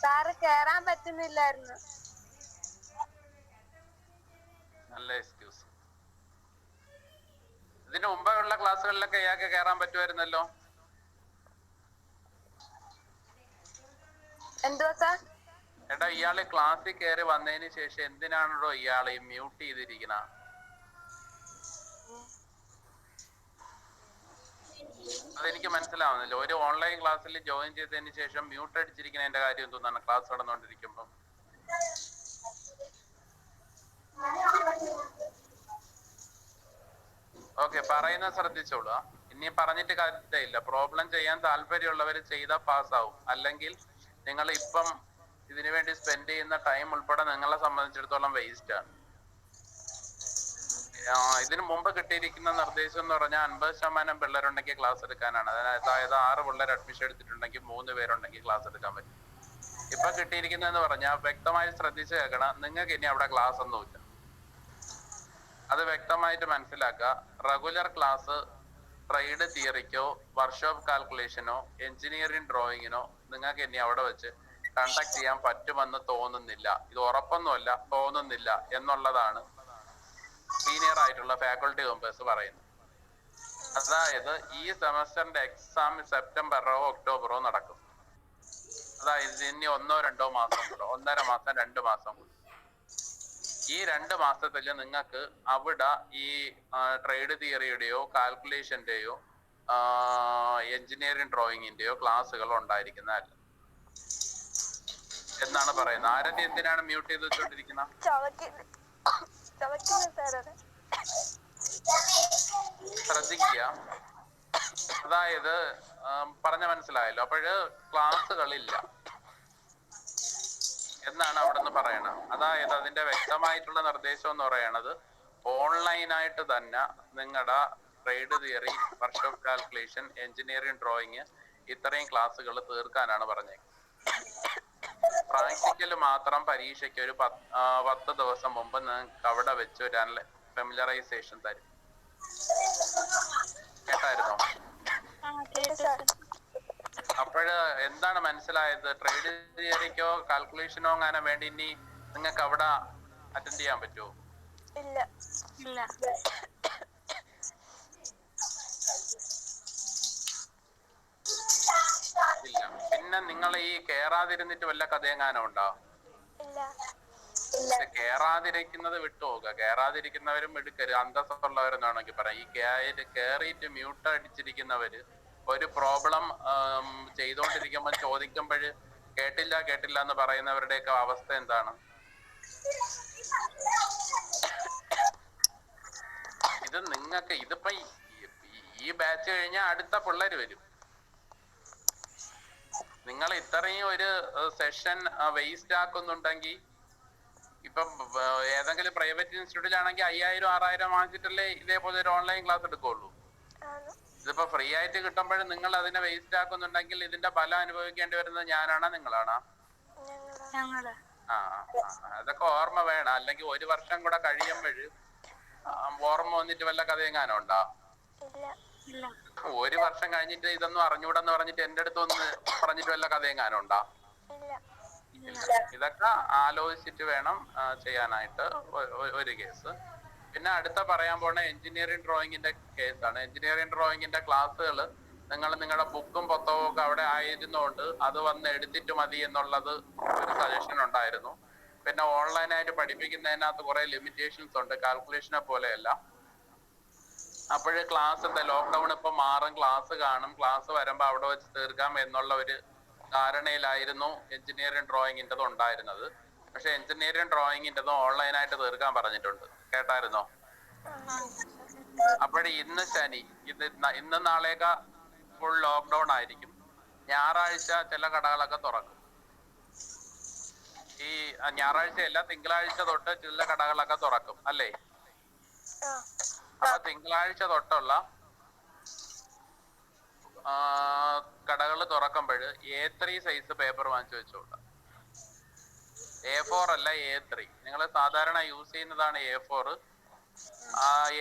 സാറ് കേറാൻ പറ്റുന്നില്ലായിരുന്നു. നല്ല എക്സ്ക്യൂസ്. ഇതിന് മുമ്പുള്ള ക്ലാസ്സുകളിലൊക്കെ ഇയാൾക്ക് കയറാൻ പറ്റുമായിരുന്നല്ലോ. എടാ, ഇയാള് ക്ലാസ്സിൽ കയറി വന്നതിന് ശേഷം എന്തിനാണോ ഇയാള് മ്യൂട്ട് ചെയ്തിരിക്കണ? അതെനിക്ക് മനസ്സിലാവുന്നില്ല. ഒരു ഓൺലൈൻ ക്ലാസ്സിൽ ജോയിൻ ചെയ്തതിന് ശേഷം മ്യൂട്ട് അടിച്ചിരിക്കുന്നതിന്റെ കാര്യം എന്തോന്നാണ്? ക്ലാസ് നടന്നുകൊണ്ടിരിക്കുമ്പോ ഓക്കെ, പറയുന്നത് ശ്രദ്ധിച്ചോളൂ. ഇനി പറഞ്ഞിട്ട് കാര്യമില്ല. പ്രോബ്ലം ചെയ്യാൻ താല്പര്യമുള്ളവർ ചെയ്താൽ പാസ്സാവും. അല്ലെങ്കിൽ നിങ്ങൾ ഇപ്പം ഇതിനു വേണ്ടി സ്പെൻഡ് ചെയ്യുന്ന ടൈം ഉൾപ്പെടെ നിങ്ങളെ സംബന്ധിച്ചിടത്തോളം വേസ്റ്റ് ആണ്. ഇതിനു മുമ്പ് കിട്ടിയിരിക്കുന്ന നിർദ്ദേശം എന്ന് പറഞ്ഞാൽ 50% പിള്ളേരുണ്ടെങ്കിൽ ക്ലാസ് എടുക്കാനാണ്. അതായത് 6 പിള്ളേർ അഡ്മിഷൻ എടുത്തിട്ടുണ്ടെങ്കിൽ 3 പേരുണ്ടെങ്കിൽ ക്ലാസ് എടുക്കാൻ പറ്റും. ഇപ്പൊ കിട്ടിയിരിക്കുന്നതെന്ന് പറഞ്ഞാൽ വ്യക്തമായി ശ്രദ്ധിച്ച് കേൾക്കണം, നിങ്ങൾക്ക് ഇനി അവിടെ ക്ലാസ് ഒന്നുമില്ല. അത് വ്യക്തമായിട്ട് മനസ്സിലാക്കുക. റെഗുലർ ക്ലാസ് ട്രേഡ് തിയറിക്കോ വർക്ക്ഷോപ്പ് കാൽക്കുലേഷനോ എഞ്ചിനീയറിംഗ് ഡ്രോയിങ്ങിനോ നിങ്ങൾക്ക് ഇനി അവിടെ വെച്ച് കണ്ടക്ട് ചെയ്യാൻ പറ്റുമെന്ന് തോന്നുന്നില്ല. ഇത് ഉറപ്പൊന്നുമല്ല, തോന്നുന്നില്ല എന്നുള്ളതാണ് സീനിയർ ആയിട്ടുള്ള ഫാക്കൾട്ടി മെമ്പേഴ്സ് പറയുന്നത്. അതായത് ഈ സെമസ്റ്ററിന്റെ എക്സാം സെപ്റ്റംബറോ ഒക്ടോബറോ നടക്കും. അതായത് ഇനി 1-2 മാസം കൂടെ, 1.5 മാസം 2 മാസം കൂടെ. ഈ 2 മാസത്തിൽ നിങ്ങൾക്ക് അവിടെ ഈ ട്രേഡ് തിയറിയുടെയോ കാൽക്കുലേഷന്റെയോ എഞ്ചിനീയറിംഗ് ഡ്രോയിങ്ങിന്റെയോ ക്ലാസ്സുകൾ ഉണ്ടായിരിക്കുന്നതല്ല എന്നാണ് പറയുന്നത്. ആരതി എന്തിനാണ് മ്യൂട്ട് ചെയ്ത് വെച്ചോണ്ടിരിക്കുന്ന? ശ്രദ്ധിക്കുക. അതായത് പറഞ്ഞ മനസ്സിലായല്ലോ. അപ്പോഴ് ക്ലാസ്സുകളില്ല എന്നാണ് അവിടെ നിന്ന് പറയണത്. അതായത് അതിന്റെ വ്യക്തമായിട്ടുള്ള നിർദ്ദേശം എന്ന് പറയണത് ഓൺലൈനായിട്ട് തന്നെ നിങ്ങളുടെ trade theory, workshop calculation, engineering drawing ഇത്രയും ക്ലാസ്സുകൾ തീർക്കാനാണ് പറഞ്ഞേക്കുന്നത്. പ്രാക്ടിക്കൽ മാത്രം പരീക്ഷയ്ക്ക് ഒരു 10 ദിവസം മുമ്പ് നിങ്ങൾക്ക് അവിടെ വെച്ച് ഒരു ഫെമിലറൈസേഷൻ തരും. കേട്ടായിരുന്നോ? അപ്പോഴ് എന്താണ് മനസ്സിലായത്? ട്രേഡ് തിയറിക്കോ കാൽക്കുലേഷനോ അങ്ങനെ വേണ്ടി ഇനി നിങ്ങൾക്ക് അവിടെ അറ്റൻഡ് ചെയ്യാൻ പറ്റുമോ? ഇല്ല. ഇല്ല. പിന്നെ നിങ്ങൾ ഈ കേറാതിരുന്നിട്ട് വല്ല കഥയെങ്ങാനും ഉണ്ടോ? ഇല്ല. കേറാതിരിക്കുന്നത് വിട്ടുപോകുക. കേറാതിരിക്കുന്നവരും എടുക്കരുത്, അന്തസ്സുള്ളവരെന്നാണെങ്കിൽ പറയാം. ഈ കേറിയിട്ട് മ്യൂട്ട് അടിച്ചിരിക്കുന്നവര് ഒരു പ്രോബ്ലം ചെയ്തോണ്ടിരിക്കുമ്പോൾ ചോദിക്കുമ്പോൾ കേട്ടില്ല കേട്ടില്ല എന്ന് പറയുന്നവരുടെയൊക്കെ അവസ്ഥ എന്താണ്? ഇത് നിങ്ങൾക്ക് ഇതിപ്പോ ഈ ബാച്ച് കഴിഞ്ഞാൽ അടുത്ത പിള്ളേര് വരും. നിങ്ങൾ ഇത്രയും ഒരു സെഷൻ വേസ്റ്റ് ആക്കുന്നുണ്ടെങ്കിൽ, ഇപ്പം ഏതെങ്കിലും പ്രൈവറ്റ് ഇൻസ്റ്റിറ്റ്യൂട്ടിലാണെങ്കിൽ 5000 6000 വാങ്ങിച്ചിട്ടല്ലേ ഇതേപോലെ ഒരു ഓൺലൈൻ ക്ലാസ് എടുക്കുള്ളൂ. ഇതിപ്പോ ഫ്രീ ആയിട്ട് കിട്ടുമ്പോഴും നിങ്ങൾ അതിനെ വേസ്റ്റ് ആക്കുന്നുണ്ടെങ്കിൽ ഇതിന്റെ ഫലം അനുഭവിക്കേണ്ടി വരുന്നത് ഞാനാണോ നിങ്ങളാണോ? അതൊക്കെ ഓർമ്മ വേണം. അല്ലെങ്കിൽ ഒരു വർഷം കൂടെ കഴിയുമ്പോൾ ഓർമ്മ വന്നിട്ട് വല്ല കഥയെങ്ങാനും ഉണ്ടോ? ഒരു വർഷം കഴിഞ്ഞിട്ട് ഇതൊന്നും അറിഞ്ഞൂടെന്ന് പറഞ്ഞിട്ട് എന്റെ അടുത്ത് ഒന്ന് പറഞ്ഞിട്ട് വല്ല കഥയെങ്ങാനും ഉണ്ടോ? ഇതൊക്കെ ആലോചിച്ചിട്ട് വേണം ചെയ്യാനായിട്ട് ഒരു കേസ്. പിന്നെ അടുത്ത പറയാൻ പോണ എഞ്ചിനീയറിംഗ് ഡ്രോയിങ്ങിന്റെ കേസാണ്. എഞ്ചിനീയറിംഗ് ഡ്രോയിങ്ങിന്റെ ക്ലാസ്സുകൾ നിങ്ങൾ നിങ്ങളുടെ ബുക്കും പുസ്തകവും ഒക്കെ അവിടെ ആയിരുന്നോണ്ട് അത് വന്ന് എടുത്തിട്ട് മതി എന്നുള്ളത് ഒരു സജഷൻ ഉണ്ടായിരുന്നു. പിന്നെ ഓൺലൈനായിട്ട് പഠിപ്പിക്കുന്നതിനകത്ത് കുറെ ലിമിറ്റേഷൻസ് ഉണ്ട്, കാൽക്കുലേഷനെ പോലെയല്ല. അപ്പോഴ് ക്ലാസ് എന്താ, ലോക്ക്ഡൌൺ ഇപ്പൊ മാറും, ക്ലാസ് കാണും, ക്ലാസ് വരുമ്പോ അവിടെ വെച്ച് തീർക്കാം എന്നുള്ള ഒരു ധാരണയിലായിരുന്നു എഞ്ചിനീയറിംഗ് ഡ്രോയിങ്ങിൻ്റെത് ഉണ്ടായിരുന്നത്. പക്ഷെ എഞ്ചിനീയറിംഗ് ഡ്രോയിങ്ങിൻ്റെതും ഓൺലൈനായിട്ട് തീർക്കാൻ പറഞ്ഞിട്ടുണ്ട്, കേട്ടായിരുന്നോ? അപ്പോഴ് ഇന്ന് ശനി, ഇന്ന് നാളെയൊക്കെ ഫുൾ ലോക്ക്ഡൌൺ ആയിരിക്കും. ഞായറാഴ്ച ചില കടകളൊക്കെ തുറക്കും. ഈ ഞായറാഴ്ചയല്ല, തിങ്കളാഴ്ച തൊട്ട് ചില കടകളൊക്കെ തുറക്കും അല്ലേ? അപ്പൊ തിങ്കളാഴ്ച തൊട്ടുള്ള കടകൾ തുറക്കുമ്പോൾ A3 സൈസ് പേപ്പർ വാങ്ങിച്ചു വെച്ചോളാം. A4 അല്ല, A3. നിങ്ങൾ സാധാരണ യൂസ് ചെയ്യുന്നതാണ് A4.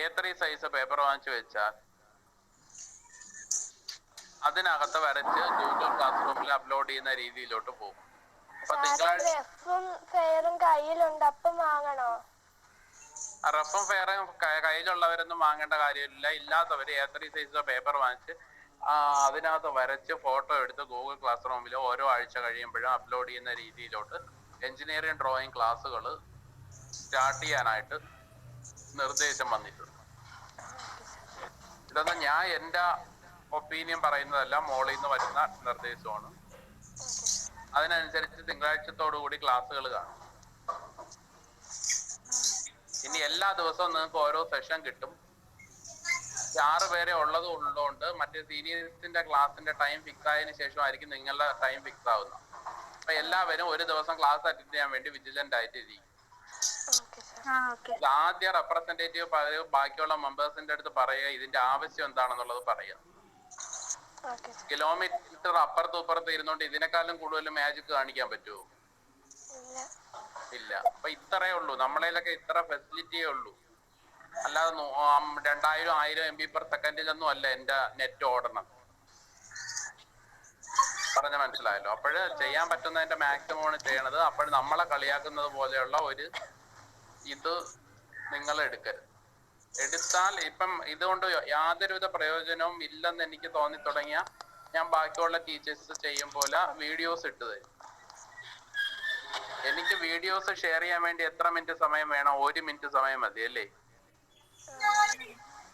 A3 സൈസ് പേപ്പർ വാങ്ങിച്ചു വെച്ചാൽ അതിനകത്ത് വരച്ച് ഗൂഗിൾ ക്ലാസ് റൂമിൽ അപ്ലോഡ് ചെയ്യുന്ന രീതിയിലോട്ട് പോകും. അപ്പൊ തിങ്കളാഴ്ച റഫും ഫെയറും കയ്യിലുള്ളവരൊന്നും വാങ്ങേണ്ട കാര്യമില്ല. ഇല്ലാത്തവര് A3 സൈസ് പേപ്പർ വാങ്ങിച്ച് അതിനകത്ത് വരച്ച് ഫോട്ടോ എടുത്ത് ഗൂഗിൾ ക്ലാസ് റൂമിൽ ഓരോ ആഴ്ച കഴിയുമ്പോഴും അപ്ലോഡ് ചെയ്യുന്ന രീതിയിലോട്ട് എഞ്ചിനീയറിംഗ് ഡ്രോയിങ് ക്ലാസ്സുകൾ സ്റ്റാർട്ട് ചെയ്യാനായിട്ട് നിർദ്ദേശം വന്നിട്ടുണ്ട്. ഇതൊന്നും ഞാൻ എൻ്റെ ഒപ്പീനിയൻ പറയുന്നതല്ല, മോളിൽ നിന്ന് വരുന്ന നിർദ്ദേശമാണ്. അതിനനുസരിച്ച് തിങ്കളാഴ്ചത്തോടുകൂടി ക്ലാസ്സുകൾ കാണും. ഇനി എല്ലാ ദിവസവും നിങ്ങൾക്ക് ഓരോ സെഷൻ കിട്ടും. 6 പേരെ ഉള്ളതുകൊണ്ട് മറ്റേ സീനിയേഴ്സിന്റെ ക്ലാസിന്റെ ടൈം ഫിക്സ് ആയതിനു ശേഷമായിരിക്കും നിങ്ങളുടെ ടൈം ഫിക്സ് ആവുന്നത്. അപ്പൊ എല്ലാവരും ഒരു ദിവസം ക്ലാസ് അറ്റൻഡ് ചെയ്യാൻ വേണ്ടി വിജിലന്റ് ആയിട്ട് ഇരിക്കും. ആദ്യ റെപ്രസെന്റേറ്റീവ് ബാക്കിയുള്ള മെമ്പേഴ്സിന്റെ അടുത്ത് പറയുക ഇതിന്റെ ആവശ്യം എന്താണെന്നുള്ളത് പറയുക. കിലോമീറ്റർ അപ്പുറത്തും ഇപ്പുറത്ത് ഇരുന്നോണ്ട് ഇതിനേക്കാളും കൂടുതൽ മാജിക് കാണിക്കാൻ പറ്റുമോ? ഇല്ല. അപ്പൊ ഇത്രയേ ഉള്ളൂ, നമ്മളതിലൊക്കെ ഇത്ര ഫെസിലിറ്റിയേ ഉള്ളൂ. അല്ലാതെ 2000 1000 MB/സെക്കൻഡിലൊന്നും അല്ല എന്റെ നെറ്റ് ഓടണം. പറഞ്ഞ മനസ്സിലായല്ലോ? അപ്പോഴ് ചെയ്യാൻ പറ്റുന്നതിന്റെ മാക്സിമം ആണ് ചെയ്യണത്. അപ്പോൾ നമ്മളെ കളിയാക്കുന്നത് പോലെയുള്ള ഒരു ഇത് നിങ്ങൾ എടുക്കരുത്. എടുത്താൽ ഇപ്പം ഇതുകൊണ്ട് യാതൊരുവിധ പ്രയോജനവും ഇല്ലെന്ന് എനിക്ക് തോന്നി തുടങ്ങിയ ഞാൻ ബാക്കിയുള്ള ടീച്ചേഴ്സ് ചെയ്യും പോലെ വീഡിയോസ് ഇട്ട് തരും. എനിക്ക് വീഡിയോസ് ഷെയർ ചെയ്യാൻ വേണ്ടി എത്ര മിനിറ്റ് സമയം വേണം? 1 മിനിറ്റ് സമയം മതി അല്ലേ?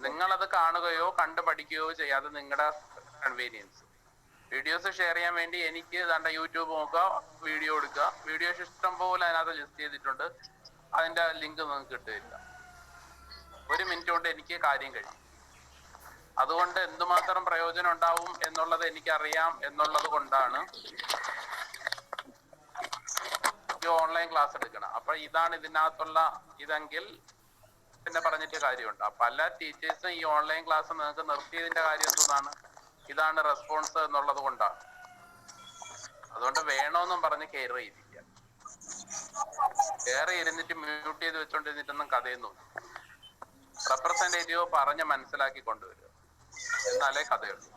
നിങ്ങളത് കാണുകയോ കണ്ടു പഠിക്കുകയോ ചെയ്യാതെ നിങ്ങളുടെ കൺവീനിയൻസ്. വീഡിയോസ് ഷെയർ ചെയ്യാൻ വേണ്ടി എനിക്ക് യൂട്യൂബ് നോക്കുക, വീഡിയോ എടുക്കുക. വീഡിയോസ് ഇഷ്ടം പോലെ അതിനകത്ത് ലിസ്റ്റ് ചെയ്തിട്ടുണ്ട്. അതിന്റെ ലിങ്ക് നിങ്ങൾക്ക് കിട്ടില്ല. 1 മിനിറ്റ് കൊണ്ട് എനിക്ക് കാര്യം കഴിയും. അതുകൊണ്ട് എന്തുമാത്രം പ്രയോജനം ഉണ്ടാവും എന്നുള്ളത് എനിക്കറിയാം എന്നുള്ളത് കൊണ്ടാണ് ഈ ഓൺലൈൻ ക്ലാസ് എടുക്കണം. അപ്പൊ ഇതാണ് ഇതിനകത്തുള്ള ഇതെങ്കിൽ പിന്നെ പറഞ്ഞിട്ട് കാര്യമുണ്ട്. പല ടീച്ചേഴ്സും ഈ ഓൺലൈൻ ക്ലാസ് നിങ്ങൾക്ക് നിർത്തിയതിന്റെ കാര്യം എന്താണ്? ഇതാണ് റെസ്പോൺസ് എന്നുള്ളത് കൊണ്ടാണ്. അതുകൊണ്ട് വേണമെന്നും പറഞ്ഞ് കെയർ ചെയ്തിരിക്കുക. കയറി ഇരുന്നിട്ട് മ്യൂട്ട് ചെയ്ത് വെച്ചോണ്ടിരുന്നിട്ടൊന്നും കഥയൊന്നും. റെപ്രസെന്റേറ്റീവ് പറഞ്ഞ് മനസ്സിലാക്കി കൊണ്ടുവരിക, എന്നാലേ കഥയുള്ളൂ.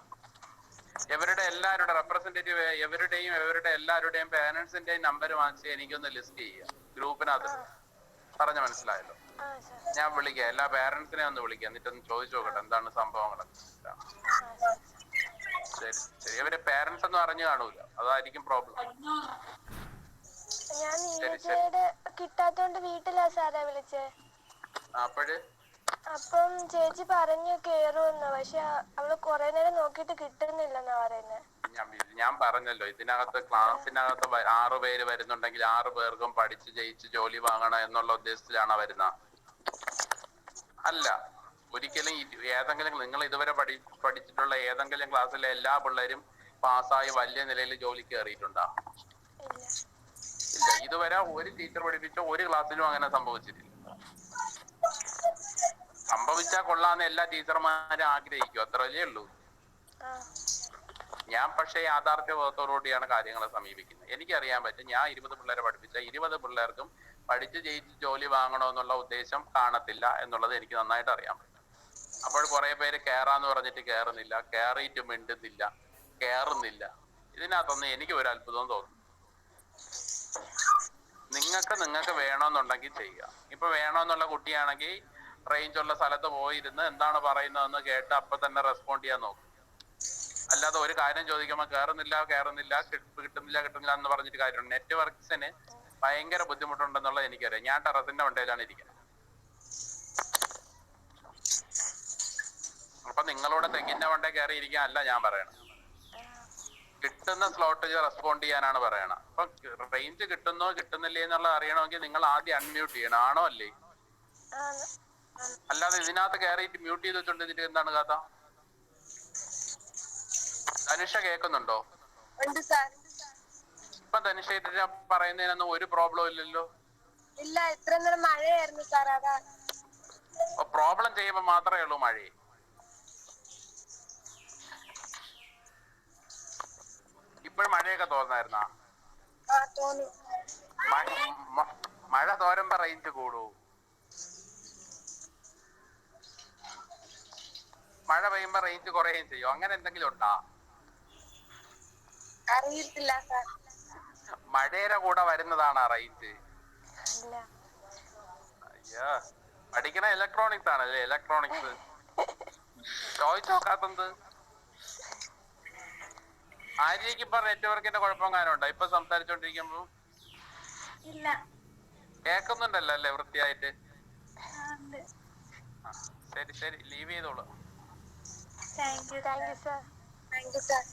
ഇവരുടെ എല്ലാവരുടെ റെപ്രസെന്റേറ്റീവ് ഇവരുടെ എല്ലാവരുടെയും പേരൻസിന്റെയും നമ്പർ വാങ്ങിച്ച് എനിക്കൊന്ന് ലിസ്റ്റ് ചെയ്യുക ഗ്രൂപ്പിനകത്ത്. പറഞ്ഞ മനസ്സിലായല്ലോ? ഞാൻ വിളിക്കാം, എല്ലാ പേരൻസിനെ ഒന്ന് വിളിക്കാം, എന്നിട്ടൊന്ന് ചോദിച്ചു നോക്കട്ടെ എന്താണ് സംഭവങ്ങളൊക്കെ. ശരി ശരി. ഇവരെ പേരൻസ് ഒന്നും അറിഞ്ഞു കാണൂല, അതായിരിക്കും പ്രോബ്ലം. ഞാൻ ശരി ശരി. നീരജയുടെ കിട്ടാത്തോണ്ട് വീട്ടിലാ സാറേ വിളിച്ചേ. അപ്പോഴ് അപ്പം ചേച്ചി പറഞ്ഞു കേറുമെന്ന്, പക്ഷെ അവള് കൊറേ നേരം നോക്കിയിട്ട് കിട്ടുന്നില്ലെന്നാ പറയുന്നത്. ഞാൻ പറഞ്ഞല്ലോ, ഇതിനകത്ത് ക്ലാസ്സിനകത്ത് 6 പേര് വരുന്നുണ്ടെങ്കിൽ 6 പേർക്കും പഠിച്ച് ജയിച്ച് ജോലി വാങ്ങണം എന്നുള്ള ഉദ്ദേശത്തിലാണ് വരുന്ന. അല്ല, ഒരിക്കലും ഏതെങ്കിലും നിങ്ങൾ ഇതുവരെ പഠിച്ചിട്ടുള്ള ഏതെങ്കിലും ക്ലാസ്സിലെ എല്ലാ പിള്ളേരും പാസ്സായി വലിയ നിലയിൽ ജോലിക്ക് കയറിയിട്ടുണ്ടോ? ഇല്ല. ഇതുവരെ ഒരു ടീച്ചർ പഠിപ്പിച്ച ഒരു ക്ലാസ്സിലും അങ്ങനെ സംഭവിച്ചിട്ടില്ല. സംഭവിച്ചാൽ കൊള്ളാന്ന് എല്ലാ ടീച്ചർമാരും ആഗ്രഹിക്കും, അത്ര വലിയ ഉള്ളൂ. ഞാൻ പക്ഷേ യാഥാർത്ഥ്യബോധത്തോടുകൂടിയാണ് കാര്യങ്ങളെ സമീപിക്കുന്നത്. എനിക്കറിയാൻ പറ്റും, ഞാൻ 20 പിള്ളേരെ പഠിപ്പിച്ച 20 പിള്ളേർക്കും പഠിച്ച് ജയിച്ച് ജോലി വാങ്ങണമെന്നുള്ള ഉദ്ദേശം കാണത്തില്ല എന്നുള്ളത് എനിക്ക് നന്നായിട്ട് അറിയാൻ പറ്റും. അപ്പോൾ കുറെ പേര് കയറാന്ന് പറഞ്ഞിട്ട് കയറുന്നില്ല, കയറിയിട്ട് മിണ്ടുന്നില്ല, കയറുന്നില്ല. ഇതിനകത്തൊന്നും എനിക്ക് ഒരു അത്ഭുതവും തോന്നുന്നു. നിങ്ങൾക്ക് വേണമെന്നുണ്ടെങ്കിൽ ചെയ്യുക. ഇപ്പൊ വേണമെന്നുള്ള കുട്ടിയാണെങ്കിൽ റേഞ്ച് ഉള്ള സ്ഥലത്ത് പോയിരുന്ന് എന്താണ് പറയുന്നതെന്ന് കേട്ട് അപ്പൊ തന്നെ റെസ്പോണ്ട് ചെയ്യാൻ നോക്കും. അല്ലാതെ ഒരു കാര്യം ചോദിക്കുമ്പോൾ കയറുന്നില്ല കിട്ടുന്നില്ല എന്ന് പറഞ്ഞിട്ട് കാര്യമുണ്ട്. നെറ്റ്വർക്ക്സിന് ഭയങ്കര ബുദ്ധിമുട്ടുണ്ടെന്നുള്ളത് എനിക്കറിയാം. ഞാൻ ടെറസിന്റെ മണ്ടയിലാണ് ഇരിക്കുന്നത്. അപ്പൊ നിങ്ങളോട് തെങ്ങിന്റെ മണ്ടയിൽ കയറി ഇരിക്കാൻ അല്ല ഞാൻ പറയണം, കിട്ടുന്ന സ്ലോട്ട് റെസ്പോണ്ട് ചെയ്യാനാണ് പറയണം. അപ്പൊ റേഞ്ച് കിട്ടുന്നോ കിട്ടുന്നില്ലേ എന്നുള്ളത് അറിയണമെങ്കിൽ നിങ്ങൾ ആദ്യം അൺമ്യൂട്ട് ചെയ്യണം. ആണോ അല്ലേ? അല്ലാതെ ഇതിനകത്ത് കയറിയിട്ട് മ്യൂട്ട് ചെയ്ത് വെച്ചോണ്ടിട്ട് എന്താണ് കഥ? ധനുഷ കേൾക്കുന്നുണ്ടോ? ഇപ്പൊ ധനുഷ പറയുന്നതിനൊന്നും ഒരു പ്രോബ്ലം ഇല്ലല്ലോ. ഇല്ല, ഇത്ര നേരം മഴയായിരുന്നു സാർ, അതാ. പ്രോബ്ലം ചെയ്യുമ്പോ മാത്രമേ ഉള്ളൂ മഴ. ഇപ്പോഴും മഴയൊക്കെ തോന്നായിരുന്നാ? മഴ തോരുമ്പോ റേഞ്ച് കൂടൂ. മഴ പെയ്യുമ്പോ റേഞ്ച് കുറയുകയും ചെയ്യും. അങ്ങനെ എന്തെങ്കിലും ഉണ്ടാ? അറിയത്തില്ല സാർ. മഴയുടെ കൂടെ വരുന്നതാണ് റേഞ്ച്. അയ്യോ, പഠിക്കണ ഇലക്ട്രോണിക്സ് ആണല്ലേ? ഇലക്ട്രോണിക്സ് ചോദിച്ചു നോക്കാത്തത്. ആര്യക്ക് ഇപ്പൊ നെറ്റ്വർക്കിന്റെ കുഴപ്പം കാരണമുണ്ടോ ഇപ്പൊ സംസാരിച്ചോണ്ടിരിക്കുമ്പോ? ഇല്ല. കേൾക്കുന്നുണ്ടല്ലോ അല്ലേ വൃത്തിയായിട്ട്? ശരി ശരി, ലീവ് ചെയ്തോളൂ. Thank you sir.